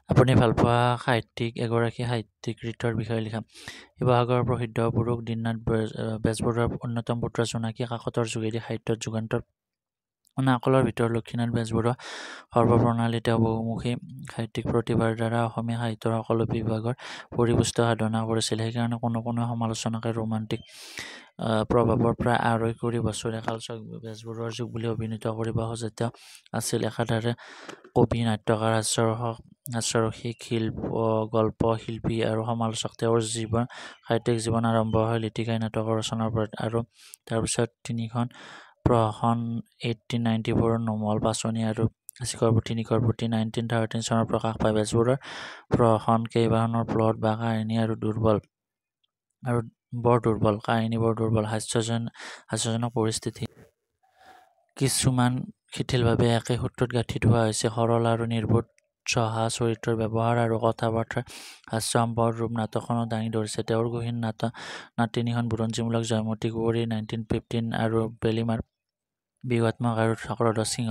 আপুনি ভালপোৱা সাহিত্যিক এগৰাকী সাহিত্যিক ৰীতৰ বিষয়ে লিখা। শিৱসাগৰৰ প্ৰসিদ্ধ পুৰুষ দীননাথ বেজবৰুৱাৰ অন্যতম পুত্ৰ জোনাকী কাকতৰ যোগেদি সাহিত্যত যুগান্তৰ অনাসকলৰ ভিতৰত লক্ষ্মীনাথ বেজবৰুৱা সৰ্বপ্ৰণালী। তেওঁ বহুমুখী সাহিত্যিক প্ৰতিভাৰ দ্বাৰা অসমীয়া সাহিত্যৰ সকলো বিভাগৰ পৰিপুষ্ট সাধনা কৰিছিল। সেইকাৰণে কোনো সমালোচনাকে ৰোমান্টিক প্ৰভাৱৰ প্ৰায় ২৫ বছৰীয়া কালছোৱাক বেজবৰুৱাৰ যুগ বুলি অভিহিত কৰিব সহজ। তেওঁ আছিল একাধাৰে কবি, নাট্যকাৰ, হাস্যৰসিক, গল্প শিল্পী আৰু সমালোচক। তেওঁৰ সাহিত্যিক জীৱন আৰম্ভ হয় লৃতিকাই নাটকৰ ৰচনাৰ পৰা আৰু তাৰপিছত ৩খন প্ৰহসন 1894 নোমল পাচনি আৰু চিকৰ পুথি নিকৰ পুথি 1913 চনত প্ৰকাশ পায়। বেজবৰুৱাৰ প্ৰহসন কেইবাখনৰ প্লট বা কাহিনী বৰ দুৰ্বল, হাস্যজনক পৰিস্থিতি কিছুমান শিথিলভাৱে একে সূত্ৰত গাঁঠি থোৱা হৈছে। সৰল আৰু নিৰ্বোধ চহা চৰিত্ৰৰ ব্যৱহাৰ আৰু কথা-বাৰ্তাৰ হাস্যসম্পদ ৰূপ নাটকখনত দাঙি ধৰিছে। তেওঁৰ গহীন নাতিনীখন বুৰঞ্জীমূলক জয়মতী কুঁৱৰী 1915 আৰু বেলিমাৰ বিয়োগাত্মক আৰু চক্ৰধ্বজ সিংহ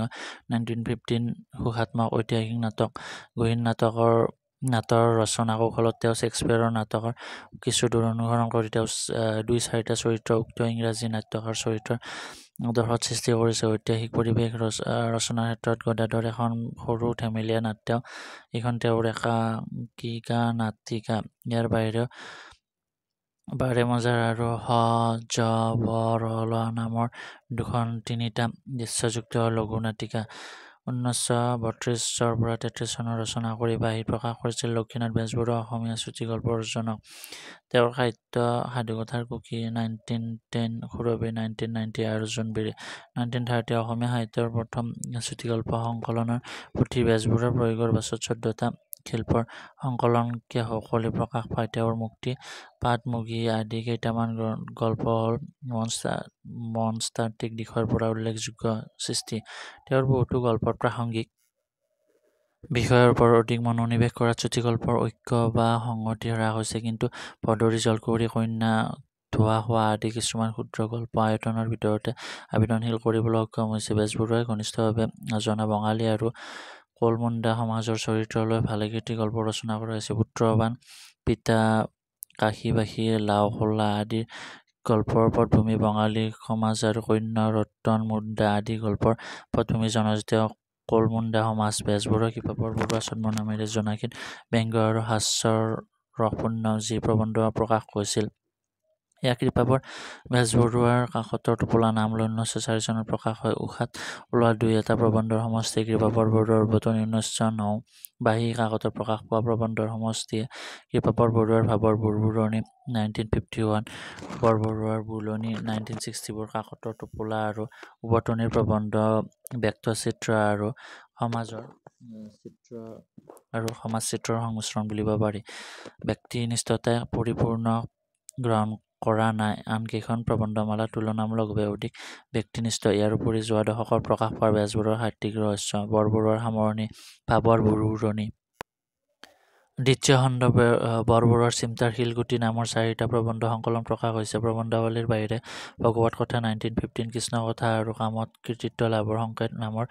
1915 সুখাত্মক ঐতিহাসিক নাটক। গহীন নাটৰ ৰচনা কৌশলত তেওঁ শ্বেক্সপিয়েৰৰ নাটকৰ কিছু দূৰ অনুসৰণ কৰি তেওঁ ২-৪টা চৰিত্ৰ উক্ত ইংৰাজী নাট্যকাৰ চৰিত্ৰৰ আদৰ্শত সৃষ্টি কৰিছে। ঐতিহাসিক পৰিৱেশ ৰচনাৰ ক্ষেত্ৰত গদাধৰ এখন সৰু ধেমেলীয়া নাট্য। এইখন তেওঁৰ একাংকিকা নাটিকা। ইয়াৰ বাহিৰেও বাৰেমজাৰ আৰু সজবৰল নামৰ ২-৩টা দৃশ্যযুক্ত লঘু নাটিকা ১৯৩২ পৰা ৩৩ চনত ৰচনা কৰি বাঁহীত প্ৰকাশ কৰিছিল লক্ষ্মীনাথ বেজবৰুৱা। অসমীয়া চুটিগল্পৰ জনক। তেওঁৰ সাহিত্য সাধুকথাৰ কুকি 1910, সুৰভি 1990 আৰু জোনবিৰি 1930 অসমীয়া সাহিত্যৰ প্ৰথম চুটিগল্প সংকলনৰ পুথি। বেজবৰুৱাৰ প্ৰয়োগৰ পাছত ১৪টা শিল্পৰ সংকলনকে সকলি প্ৰকাশ পায়। তেওঁৰ মুক্তি, পাত-মুগী আদি কেইটামান গল্প হ'ল মনস্তাত্ত্বিক দিশৰ পৰা উল্লেখযোগ্য সৃষ্টি। তেওঁৰ বহুতো গল্পত প্ৰাসংগিক বিষয়ৰ ওপৰত অধিক মনোনিৱেশ কৰাত চুটিগল্পৰ ঐক্য বা সংহতি হ্ৰাস হৈছে। কিন্তু ভদৰী, জলকুঁৱৰী, কন্যা, ধোৱা শোৱা আদি কিছুমান ক্ষুদ্ৰ গল্প আয়তনৰ ভিতৰতে আবেদনশীল কৰিবলৈ সক্ষম হৈছে। বেজবৰুৱাই ঘনিষ্ঠভাৱে জনা বঙালী আৰু কোলমুণ্ডা সমাজৰ চৰিত্ৰ লৈ ভালেকেইটি গল্প ৰচনা কৰা হৈছে। পুত্ৰবান, পিতা কাশীবাসী, লাওখোলা আদিৰ গল্পৰ পটভূমি বঙালী সমাজ আৰু কন্যা, ৰতন মুণ্ডা আদি গল্পৰ পটভূমি জনজাতীয় কোলমুণ্ডা সমাজ। বেজবৰুৱাই কৃপাপৰ বৰুৱা ছদ্মনামেৰে জোনাকীত ব্যংগ আৰু হাস্যৰ ৰসপূৰ্ণ যি প্ৰবন্ধ প্ৰকাশ কৰিছিল, এয়া কৃপাপৰ বেজবৰুৱাৰ কাকতৰ টোপোলা নাম লৈ 1904 চনত প্ৰকাশ হয়। উশাত ওলোৱা ২-এটা প্ৰবন্ধৰ সমষ্টি কৃপাপৰ বৰুৱাৰ উদ্বোধনী 1909 বাঁহী কাকতত প্ৰকাশ পোৱা প্ৰবন্ধৰ সমষ্টিয়ে কৃপাপৰ বৰুৱাৰ ভাৱৰ বুৰবুৰণি 1951, বৰবৰুৱাৰ বোলনি 1964 কাকতৰ টোপোলা আৰু উভতনিৰ প্ৰবন্ধ ব্যক্তচিত্ৰ আৰু সমাজচিত্ৰৰ সংমিশ্ৰণ বুলিব পাৰি। ব্যক্তিনিষ্ঠতাই পৰিপূৰ্ণ গ্ৰহণ কৰা নাই। আন কেইখন প্ৰবন্ধমালা তুলনামূলকভাৱে অধিক ব্যক্তিনিষ্ঠ। ইয়াৰ উপৰি যোৱা দশকত প্ৰকাশ পোৱা বেজবৰুৱাৰ সাহিত্যিক ৰহস্য, বৰবৰুৱাৰ সামৰণি, ভাৱৰ বুৰবুৰণি, দ্বিতীয় খণ্ড, বৰবৰুৱাৰ চিমটাৰ শিলগুটি নামৰ 4টা প্ৰবন্ধ সংকলন প্ৰকাশ হৈছে। প্ৰবন্ধাৱলীৰ বাহিৰে ভগৱৎ কথা 1915, কৃষ্ণ কথা আৰু কামত কৃতিত্ব লাভৰ সংকেত নামৰ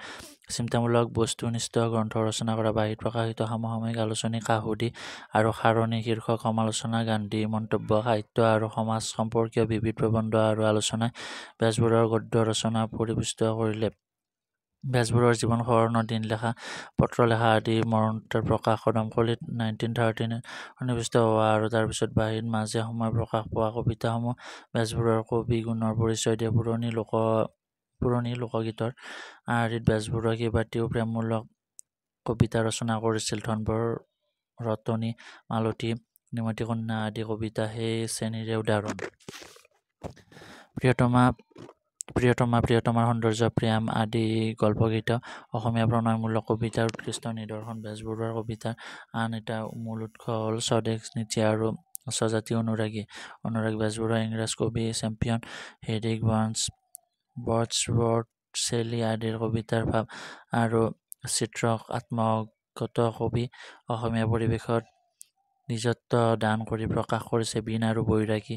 চিন্তামূলক বস্তুনিষ্ঠ গ্ৰন্থ ৰচনা কৰা। বাঁহীত প্ৰকাশিত সমসাময়িক আলোচনী কাহুঁদি আৰু সাৰণী শীৰ্ষক সমালোচনা, গান্ধী মন্তব্য, সাহিত্য আৰু সমাজ সম্পৰ্কীয় বিবিধ প্ৰবন্ধ আৰু আলোচনাই বেজবৰুৱাৰ গদ্য ৰচনা পৰিপুষ্ট কৰিলে। বেজবৰুৱাৰ জীৱন সোঁৱৰণত দিনলেখা, পত্ৰলেখা আদি মৰণোত্তৰ প্ৰকাশ। কদমকলিত 1913 সন্নিৱিষ্ট হোৱা আৰু তাৰপিছত বাঁহীত মাজে সময়ে প্ৰকাশ পোৱা কবিতাসমূহ বেজবৰুৱাৰ কবি গুণৰ পৰিচয় দিয়ে। পুৰণি লোকগীতৰ আৰ্হিত বেজবৰুৱাই কেইবাটিও প্ৰেমমূলক কবিতা ৰচনা কৰিছিল। ধনবৰ ৰতনী, মালতী, নিমতী কন্যা আদি কবিতা সেই শ্ৰেণীৰে উদাহৰণ। প্ৰিয়তমাৰ সৌন্দৰ্য, প্ৰেম আদি গল্পকেইটাও অসমীয়া প্ৰণয়মূলক কবিতাৰ উৎকৃষ্ট নিদৰ্শন। বেজবৰুৱাৰ কবিতাৰ আন এটা মূল উৎস হ'ল স্বদেশ নীতি আৰু স্বজাতি অনুৰাগ। বেজবৰুৱাই ইংৰাজ কবি চেম্পিয়ন, হেড্ৰিক ৱৰ্ডছৱৰ্থ, শেলী আদিৰ কবিতাৰ ভাৱ আৰু চিত্ৰক আত্মগত কবি অসমীয়া পৰিৱেশত নিজত্ব দান কৰি প্ৰকাশ কৰিছে। বীণ আৰু বৈৰাগী,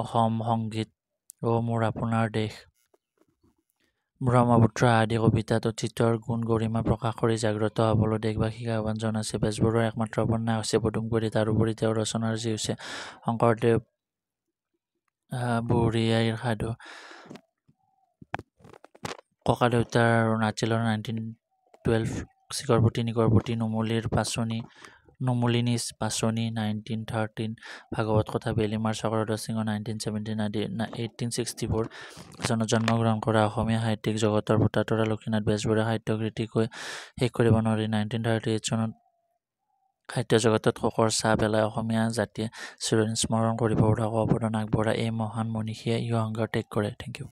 অসম সংগীত, অ মোৰ আপোনাৰ দেশ, ব্ৰহ্মপুত্ৰ আদি কবিতাত অতীতৰ গুণ গৰিমা প্ৰকাশ কৰি জাগ্ৰত হ'বলৈ দেশবাসীক আহ্বান জনাইছে। বেজবৰুৱাৰ একমাত্ৰ উপন্যাস হৈছে পদুমকুঁৱৰী। তাৰোপৰি তেওঁৰ ৰচনাৰাজি হৈছে শংকৰদেৱ, বুঢ়ী আইৰ সাধু, ককাদেউতাৰ আৰু নাতিলৰ 1912, চিকৰপতি নিকৰপতি, নুমলীনিজ পাচনি 1913, ভাগৱত কথা, বেলিমাৰ চক্ৰধৰ সিংহ 1917 আদি 1864 চনত জন্মগ্ৰহণ কৰা অসমীয়া সাহিত্যিক জগতৰ ভোটাতৰা লক্ষ্মীনাথ বেজবৰুৱাৰ সাহিত্য কৃতি কৈ শেষ কৰিব নোৱাৰি। 1938 চনত সাহিত্য জগতত শোকৰ ছাঁ পেলাই অসমীয়া জাতিয়ে চিৰদিন স্মৰণ কৰিব পৰাকৈ অৱদান আগবঢ়াই এই মহান মনীষীয়ে ইহ সংসাৰ ত্যাগ কৰে। Thank U.